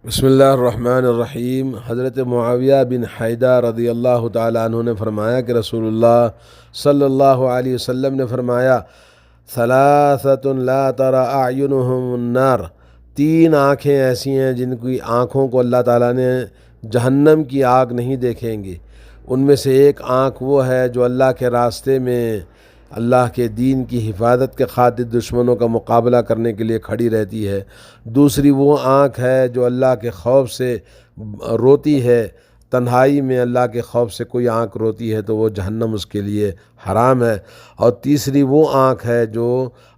بسم اللہ الرحمن الرحیم۔ حضرت معاویہ بن حیدہ رضی اللہ تعالیٰ عنہ نے فرمایا کہ رسول اللہ صلی اللہ علیہ وسلم نے فرمایا، ثلاثۃ لا تری اعینہم النار، تین آنکھیں ایسی ہیں جن کی آنکھوں کو اللہ تعالیٰ نے جہنم کی آگ نہیں دیکھیں گے۔ ان میں سے ایک آنکھ وہ ہے جو اللہ کے راستے میں اللہ کے دین کی حفاظت کے خاطر دشمنوں کا مقابلہ کرنے کے لیے کھڑی رہتی ہے۔ دوسری وہ آنکھ ہے جو اللہ کے خوف سے روتی ہے، تنہائی میں اللہ کے خوف سے کوئی آنکھ روتی ہے تو وہ جہنم اس کے لیے حرام ہے۔ اور تیسری وہ آنکھ ہے جو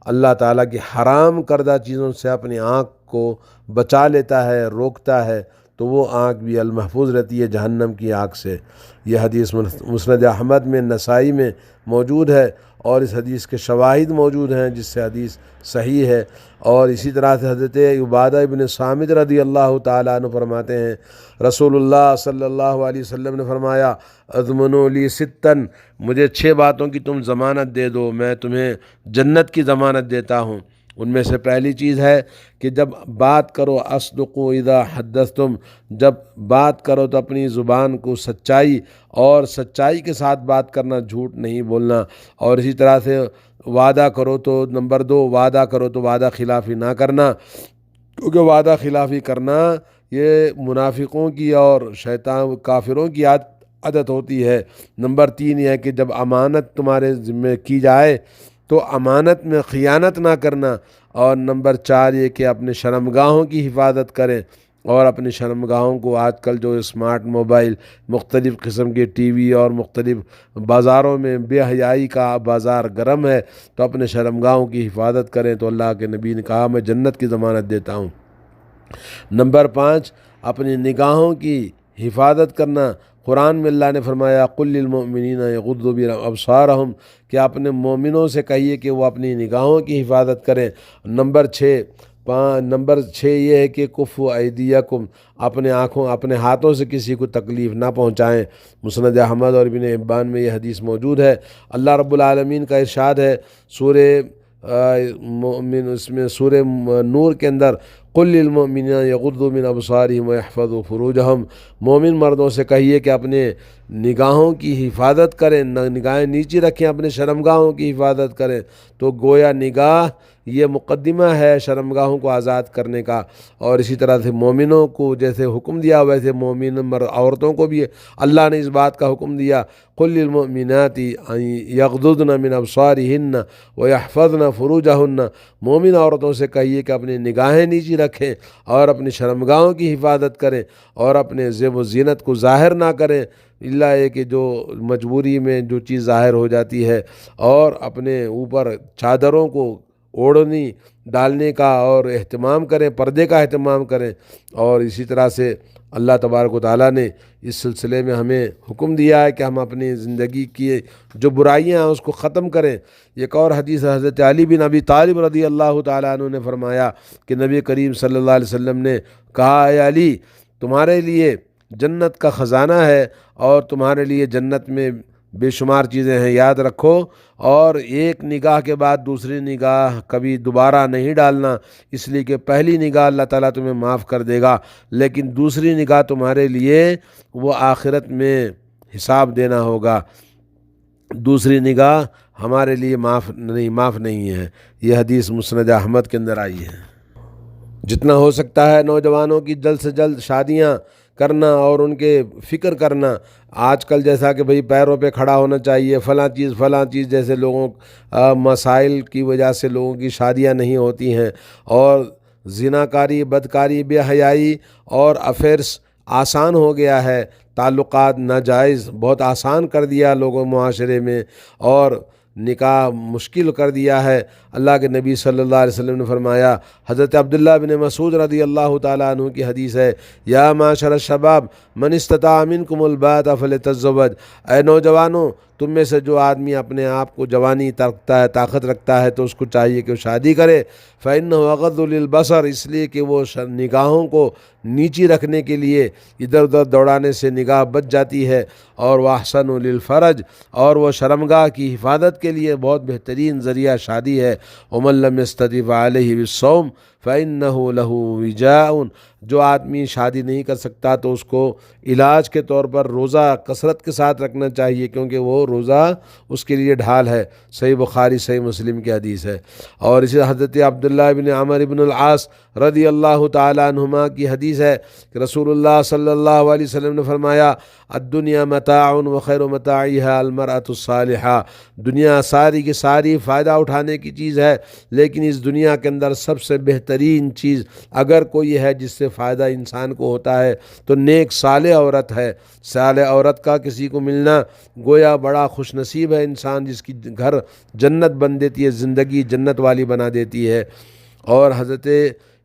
اللہ تعالیٰ کی حرام کردہ چیزوں سے اپنی آنکھ کو بچا لیتا ہے، روکتا ہے، تو وہ آنکھ بھی المحفوظ رہتی ہے جہنم کی آگ سے۔ یہ حدیث مسند احمد میں، نسائی میں موجود ہے، اور اس حدیث کے شواہد موجود ہیں جس سے حدیث صحیح ہے۔ اور اسی طرح سے حضرت عبادہ بن صامت رضی اللہ تعالیٰ عنہ فرماتے ہیں، رسول اللہ صلی اللہ علیہ وسلم نے فرمایا، اضمنوا لی ستن، مجھے 6 باتوں کی تم ضمانت دے دو، میں تمہیں جنت کی ضمانت دیتا ہوں۔ ان میں سے پہلی چیز ہے کہ جب بات کرو اصدقوا اذا حدثتم، جب بات کرو تو اپنی زبان کو سچائی اور سچائی کے ساتھ بات کرنا، جھوٹ نہیں بولنا۔ اور اسی طرح سے وعدہ کرو تو نمبر 2، وعدہ کرو تو وعدہ خلافی نہ کرنا، کیونکہ وعدہ خلافی کرنا یہ منافقوں کی اور شیطان کافروں کی عادت ہوتی ہے۔ نمبر 3 یہ ہے کہ جب امانت تمہارے ذمہ کی جائے تو امانت میں خیانت نہ کرنا۔ اور نمبر 4 یہ کہ اپنے شرمگاہوں کی حفاظت کریں، اور اپنی شرمگاہوں کو، آج کل جو اسمارٹ موبائل، مختلف قسم کے ٹی وی اور مختلف بازاروں میں بے حیائی کا بازار گرم ہے، تو اپنے شرمگاہوں کی حفاظت کریں، تو اللہ کے نبی نے کہا میں جنت کی ضمانت دیتا ہوں۔ نمبر 5 اپنی نگاہوں کی حفاظت کرنا۔ قرآن میں اللہ نے فرمایا، قل للمؤمنین یغضوا من ابصارہم، کہ اپنے مومنوں سے کہیے کہ وہ اپنی نگاہوں کی حفاظت کریں۔ نمبر 6 یہ ہے کہ کفوا ایدیکم، اپنے ہاتھوں سے کسی کو تکلیف نہ پہنچائیں۔ مسند احمد اور ابن حبان میں یہ حدیث موجود ہے۔ اللہ رب العالمین کا ارشاد ہے سورہ سورہ نور کے اندر، قل للمؤمنین یغضوا من ابصارہم ویحفظوا فروجہم، مومن مردوں سے کہیے کہ اپنے نگاہوں کی حفاظت کریں، نگاہیں نیچی رکھیں، اپنے شرمگاہوں کی حفاظت کریں۔ تو گویا نگاہ یہ مقدمہ ہے شرمگاہوں کو آزاد کرنے کا۔ اور اسی طرح سے مومنوں کو جیسے حکم دیا، ویسے مومن عورتوں کو بھی اللہ نے اس بات کا حکم دیا، قل للمؤمنات یغضضن من ابصارہن ویحفظن فروجہن، مومن عورتوں سے کہیے کہ اپنی نگاہیں نیچی رکھیں اور اپنی شرمگاہوں کی حفاظت کریں، اور اپنے زیب و زینت کو ظاہر نہ کریں، اللہ یہ کہ جو مجبوری میں جو چیز ظاہر ہو جاتی ہے، اور اپنے اوپر چادروں کو اوڑھنی ڈالنے کا اور اہتمام کریں، پردے کا اہتمام کریں۔ اور اسی طرح سے اللہ تبارک و تعالیٰ نے اس سلسلے میں ہمیں حکم دیا ہے کہ ہم اپنی زندگی کی جو برائیاں ہیں اس کو ختم کریں۔ ایک اور حدیث حضرت علی بن ابی طالب رضی اللہ تعالیٰ عنہ نے فرمایا کہ نبی کریم صلی اللہ علیہ وسلم نے کہا، اے علی، تمہارے لیے جنت کا خزانہ ہے، اور تمہارے لیے جنت میں بے شمار چیزیں ہیں، یاد رکھو، اور ایک نگاہ کے بعد دوسری نگاہ کبھی دوبارہ نہیں ڈالنا، اس لیے کہ پہلی نگاہ اللہ تعالیٰ تمہیں معاف کر دے گا، لیکن دوسری نگاہ تمہارے لیے وہ آخرت میں حساب دینا ہوگا۔ دوسری نگاہ ہمارے لیے معاف نہیں ہے۔ یہ حدیث مسند احمد کے اندر آئی ہے۔ جتنا ہو سکتا ہے نوجوانوں کی جلد سے جلد شادیاں کرنا اور ان کے فکر کرنا۔ آج کل جیسا کہ بھئی پیروں پہ کھڑا ہونا چاہیے، فلاں چیز جیسے لوگوں مسائل کی وجہ سے لوگوں کی شادیاں نہیں ہوتی ہیں، اور زناکاری، بدکاری، بے حیائی اور افیئرس آسان ہو گیا ہے، تعلقات ناجائز بہت آسان کر دیا لوگوں معاشرے میں، اور نکاح مشکل کر دیا ہے۔ اللہ کے نبی صلی اللہ علیہ وسلم نے فرمایا، حضرت عبداللہ بن مسعود رضی اللہ تعالیٰ عنہ کی حدیث ہے، یا معاشر الشباب من استطاع منکم الباءۃ فلیتزوج، اے نوجوانوں، تم میں سے جو آدمی اپنے آپ کو جوانی رکھتا ہے، طاقت رکھتا ہے، تو اس کو چاہیے کہ وہ شادی کرے۔ فإنہ اغض للبصر، اس لیے کہ وہ نگاہوں کو نیچی رکھنے کے لیے ادھر ادھر دوڑانے سے نگاہ بچ جاتی ہے، اور وأحسن للفرج، اور وہ شرمگاہ کی حفاظت کے لیے بہت بہترین ذریعہ شادی ہے۔ ومن لم یستطع فعلیہ بالصوم، فإنه له وجاء، جو آدمی شادی نہیں کر سکتا تو اس کو علاج کے طور پر روزہ کثرت کے ساتھ رکھنا چاہیے، کیونکہ وہ روزہ اس کے لیے ڈھال ہے۔ صحیح بخاری صحیح مسلم کی حدیث ہے۔ اور اسی حضرت عبداللہ بن عمر بن العاص رضی اللہ تعالیٰ عنہما کی حدیث ہے کہ رسول اللہ صلی اللہ علیہ وسلم نے فرمایا الدنیا متاع وخیر متاعها المرأة الصالحہ، دنیا ساری کی ساری فائدہ اٹھانے کی چیز ہے، لیکن اس دنیا کے اندر سب سے بہترین چیز اگر کوئی ہے جس سے فائدہ انسان کو ہوتا ہے تو نیک صالح عورت ہے۔ صالح عورت کا کسی کو ملنا گویا بڑا خوش نصیب ہے انسان، جس کی گھر جنت بن دیتی ہے، زندگی جنت والی بنا دیتی ہے۔ اور حضرت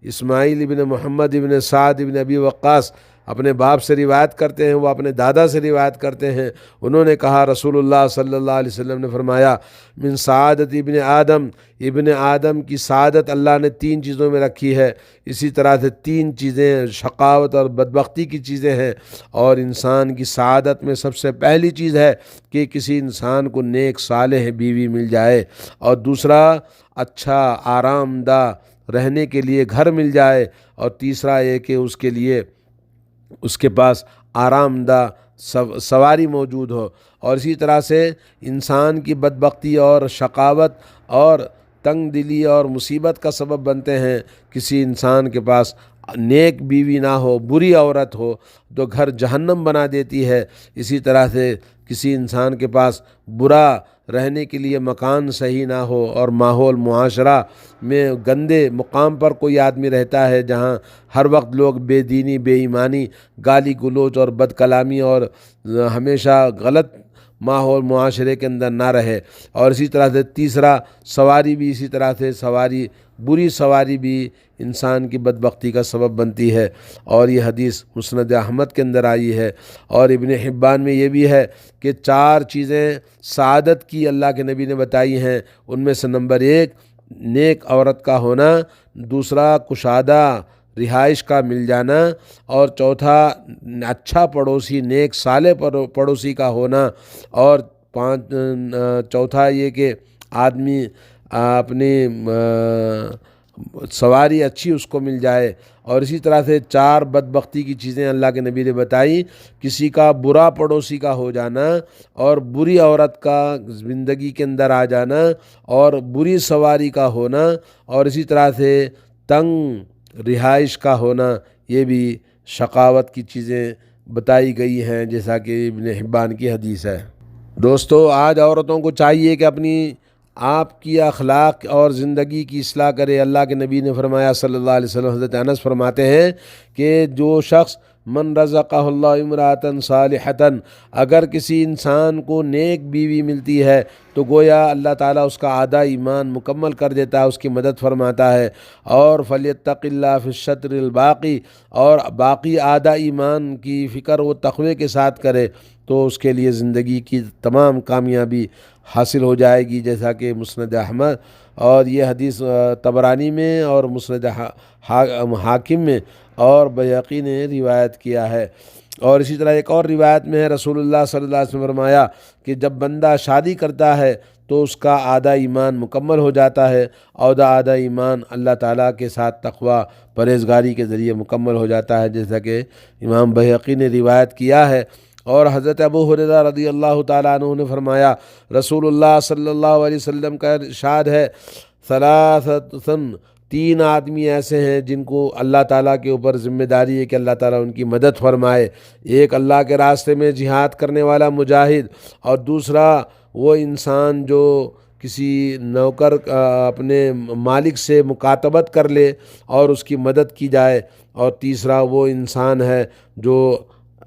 اسماعیل ابن محمد ابن سعد ابن ابی وقاص اپنے باپ سے روایت کرتے ہیں، وہ اپنے دادا سے روایت کرتے ہیں، انہوں نے کہا رسول اللہ صلی اللہ علیہ وسلم نے فرمایا من سعادت ابن آدم، ابن آدم کی سعادت اللہ نے 3 چیزوں میں رکھی ہے، اسی طرح سے 3 چیزیں شقاوت اور بدبختی کی چیزیں ہیں، اور انسان کی سعادت میں سب سے پہلی چیز ہے کہ کسی انسان کو نیک صالح بیوی مل جائے، اور دوسرا اچھا آرام دہ رہنے کے لیے گھر مل جائے، اور تیسرا یہ کہ اس کے لیے اس کے پاس آرام دہ سواری موجود ہو۔ اور اسی طرح سے انسان کی بدبختی اور شقاوت اور تنگ دلی اور مصیبت کا سبب بنتے ہیں کسی انسان کے پاس نیک بیوی نہ ہو، بری عورت ہو تو گھر جہنم بنا دیتی ہے۔ اسی طرح سے کسی انسان کے پاس برا رہنے کے لیے مکان صحیح نہ ہو اور ماحول معاشرہ میں گندے مقام پر کوئی آدمی رہتا ہے جہاں ہر وقت لوگ بے دینی، بے ایمانی، گالی گلوچ اور بد کلامی اور ہمیشہ غلط ماحول معاشرے کے اندر نہ رہے۔ اور اسی طرح سے تیسرا سواری بھی اسی طرح سے بری سواری بھی انسان کی بدبختی کا سبب بنتی ہے، اور یہ حدیث مسند احمد کے اندر آئی ہے۔ اور ابن حبان میں یہ بھی ہے کہ 4 چیزیں سعادت کی اللہ کے نبی نے بتائی ہیں، ان میں سے نمبر 1 نیک عورت کا ہونا، دوسرا کشادہ رہائش کا مل جانا، اور چوتھا اچھا پڑوسی، نیک صالح پڑوسی کا ہونا، اور چوتھا یہ کہ آدمی اپنی سواری اچھی اس کو مل جائے۔ اور اسی طرح سے 4 بدبختی کی چیزیں اللہ کے نبی نے بتائی، کسی کا برا پڑوسی کا ہو جانا، اور بری عورت کا زندگی کے اندر آ جانا، اور بری سواری کا ہونا، اور اسی طرح سے تنگ رہائش کا ہونا، یہ بھی شقاوت کی چیزیں بتائی گئی ہیں جیسا کہ ابن حبان کی حدیث ہے۔ دوستو، آج عورتوں کو چاہیے کہ اپنی آپ کی اخلاق اور زندگی کی اصلاح کرے۔ اللہ کے نبی نے فرمایا صلی اللہ علیہ وسلم، حضرت انس فرماتے ہیں کہ جو شخص من رزقہ اللہ امرأۃ صالحۃ، اگر کسی انسان کو نیک بیوی ملتی ہے تو گویا اللہ تعالیٰ اس کا آدھا ایمان مکمل کر دیتا ہے، اس کی مدد فرماتا ہے۔ اور فلیتق اللہ فی الشطر الباقی، اور باقی آدھا ایمان کی فکر وہ تقوی کے ساتھ کرے تو اس کے لیے زندگی کی تمام کامیابی حاصل ہو جائے گی، جیسا کہ مسند احمد اور یہ حدیث طبرانی میں اور مسند حاکم میں اور بیہقی نے روایت کیا ہے۔ اور اسی طرح ایک اور روایت میں ہے رسول اللہ صلی اللہ علیہ وسلم نے فرمایا کہ جب بندہ شادی کرتا ہے تو اس کا آدھا ایمان مکمل ہو جاتا ہے، اور آدھا ایمان اللہ تعالیٰ کے ساتھ تقوی پرہیزگاری کے ذریعے مکمل ہو جاتا ہے، جیسا کہ امام بیہقی نے روایت کیا ہے۔ اور حضرت ابو ہریرہ رضی اللہ تعالیٰ عنہ نے فرمایا رسول اللہ صلی اللہ علیہ وسلم کا ارشاد ہے 3 آدمی ایسے ہیں جن کو اللہ تعالیٰ کے اوپر ذمہ داری ہے کہ اللہ تعالیٰ ان کی مدد فرمائے۔ ایک اللہ کے راستے میں جہاد کرنے والا مجاہد، اور دوسرا وہ انسان جو کسی نوکر اپنے مالک سے مکاتبت کر لے اور اس کی مدد کی جائے، اور تیسرا وہ انسان ہے جو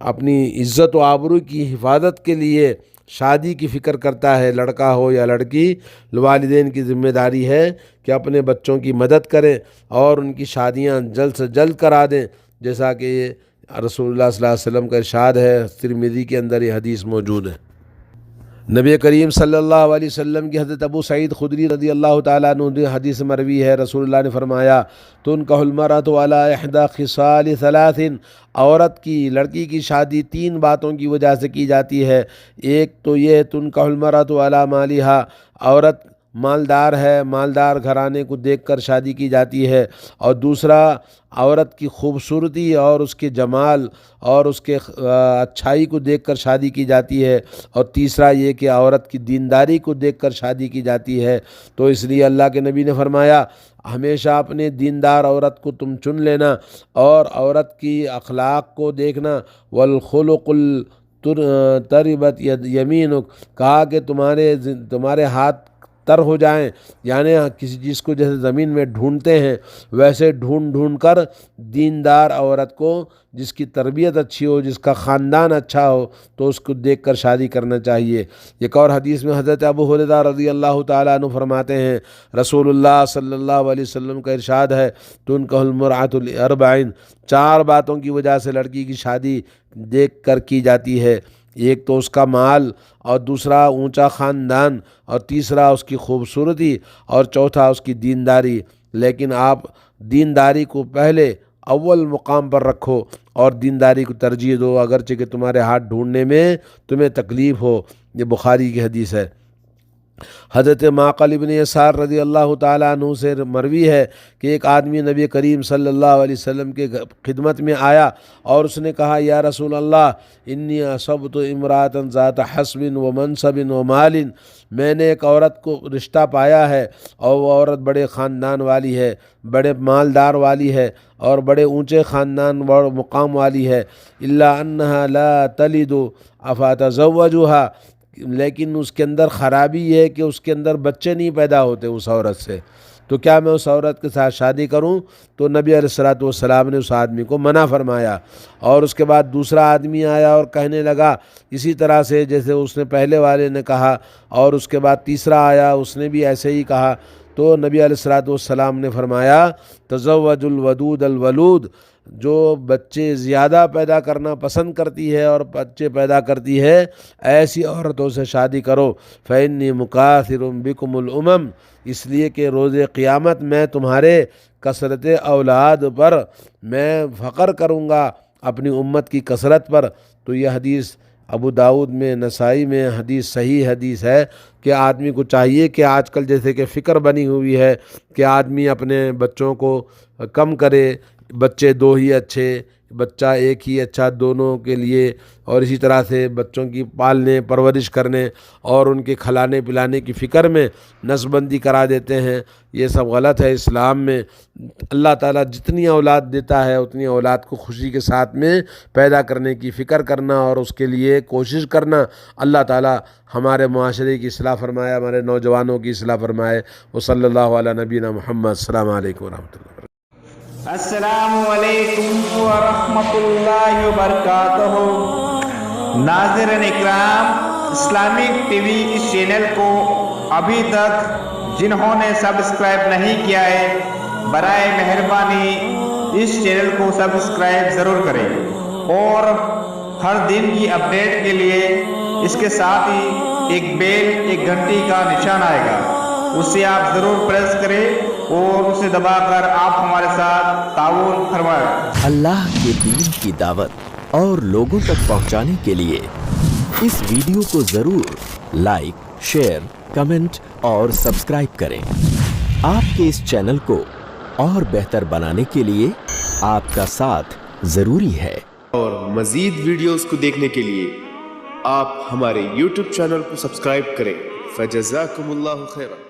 اپنی عزت و آبرو کی حفاظت کے لیے شادی کی فکر کرتا ہے، لڑکا ہو یا لڑکی، والدین کی ذمہ داری ہے کہ اپنے بچوں کی مدد کریں اور ان کی شادیاں جلد سے جلد کرا دیں، جیسا کہ رسول اللہ صلی اللہ علیہ وسلم کا ارشاد ہے، ترمذی کے اندر یہ حدیث موجود ہے۔ نبی کریم صلی اللہ علیہ وسلم کی حضرت ابو سعید خدری رضی اللہ تعالیٰ عنہ حدیث مروی ہے، رسول اللہ نے فرمایا تنکح المرأۃ علی احدی خصال 3، عورت کی، لڑکی کی شادی 3 باتوں کی وجہ سے کی جاتی ہے۔ ایک تو یہ تنکح المرأۃ علی مالہا، عورت مالدار ہے، مالدار گھرانے کو دیکھ کر شادی کی جاتی ہے، اور دوسرا عورت کی خوبصورتی اور اس کے جمال اور اس کے اچھائی کو دیکھ کر شادی کی جاتی ہے، اور تیسرا یہ کہ عورت کی دینداری کو دیکھ کر شادی کی جاتی ہے۔ تو اس لیے اللہ کے نبی نے فرمایا ہمیشہ اپنے دیندار عورت کو تم چن لینا، اور عورت کی اخلاق کو دیکھنا۔ والخلق تربت یمینک، کہا کہ تمہارے ہاتھ تر ہو جائیں، یعنی کسی چیز کو جیسے زمین میں ڈھونڈتے ہیں ویسے ڈھونڈ کر دیندار عورت کو، جس کی تربیت اچھی ہو، جس کا خاندان اچھا ہو، تو اس کو دیکھ کر شادی کرنا چاہیے۔ ایک اور حدیث میں حضرت ابو ہریرہ رضی اللہ تعالیٰ عنہ فرماتے ہیں رسول اللہ صلی اللہ علیہ وسلم کا ارشاد ہے تنکح المرأۃ لاربع، 4 باتوں کی وجہ سے لڑکی کی شادی دیکھ کر کی جاتی ہے۔ ایک تو اس کا مال، اور دوسرا اونچا خاندان، اور تیسرا اس کی خوبصورتی، اور چوتھا اس کی دینداری۔ لیکن آپ دینداری کو پہلے اول مقام پر رکھو اور دینداری کو ترجیح دو، اگرچہ کہ تمہارے ہاتھ ڈھونڈنے میں تمہیں تکلیف ہو۔ یہ بخاری کی حدیث ہے۔ حضرت معقل بن یسار رضی اللہ تعالیٰ عنہ سے مروی ہے کہ ایک آدمی نبی کریم صلی اللہ علیہ وسلم کے خدمت میں آیا اور اس نے کہا یا رسول اللہ انی اصبت امرأۃ ذات حسب و منصب و مال، میں نے ایک عورت کو رشتہ پایا ہے اور وہ عورت بڑے خاندان والی ہے، بڑے مالدار والی ہے اور بڑے اونچے خاندان و مقام والی ہے، الا انہا لا تلد افاتزوجھا، لیکن اس کے اندر خرابی یہ ہے کہ اس کے اندر بچے نہیں پیدا ہوتے اس عورت سے، تو کیا میں اس عورت کے ساتھ شادی کروں؟ تو نبی علیہ السلام نے اس آدمی کو منع فرمایا۔ اور اس کے بعد دوسرا آدمی آیا اور کہنے لگا اسی طرح سے جیسے اس نے پہلے والے نے کہا، اور اس کے بعد تیسرا آیا اس نے بھی ایسے ہی کہا، تو نبی علیہ السلام نے فرمایا تزوج الودود الولود، جو بچے زیادہ پیدا کرنا پسند کرتی ہے اور بچے پیدا کرتی ہے ایسی عورتوں سے شادی کرو، فإنی مکاثر بکم الامم، اس لیے کہ روز قیامت میں تمہارے کثرت اولاد پر میں فخر کروں گا، اپنی امت کی کثرت پر۔ تو یہ حدیث ابو داؤد میں، نسائی میں حدیث صحیح حدیث ہے کہ آدمی کو چاہیے کہ آج کل جیسے کہ فکر بنی ہوئی ہے کہ آدمی اپنے بچوں کو کم کرے، بچے 2 ہی اچھے، بچہ ایک ہی اچھا دونوں کے لیے، اور اسی طرح سے بچوں کی پالنے پرورش کرنے اور ان کے کھلانے پلانے کی فکر میں نسل بندی کرا دیتے ہیں۔ یہ سب غلط ہے۔ اسلام میں اللہ تعالیٰ جتنی اولاد دیتا ہے اتنی اولاد کو خوشی کے ساتھ میں پیدا کرنے کی فکر کرنا اور اس کے لیے کوشش کرنا۔ اللہ تعالیٰ ہمارے معاشرے کی اصلاح فرمائے، ہمارے نوجوانوں کی اصلاح فرمائے۔ وصلی اللہ علی نبینا محمد۔ السلام علیکم ورحمۃ اللہ۔ السلام علیکم ورحمۃ اللہ وبرکاتہ۔ ناظرین اکرام، اسلامک ٹی وی اس چینل کو ابھی تک جنہوں نے سبسکرائب نہیں کیا ہے برائے مہربانی اس چینل کو سبسکرائب ضرور کریں، اور ہر دن کی اپڈیٹ کے لیے اس کے ساتھ ہی ایک بیل، ایک گھنٹی کا نشان آئے گا، اسے آپ ضرور پریس کریں اور اسے دبا کر آپ ہمارے ساتھ تعاون فرمائیں۔ اللہ کے دین کی دعوت اور لوگوں تک پہنچانے کے لیے اس ویڈیو کو ضرور لائک، شیئر، کمنٹ اور سبسکرائب کریں۔ آپ کے اس چینل کو اور بہتر بنانے کے لیے آپ کا ساتھ ضروری ہے۔ اور مزید ویڈیوز کو دیکھنے کے لیے آپ ہمارے YouTube چینل کو سبسکرائب کریں۔ فجزاکم اللہ خیرا۔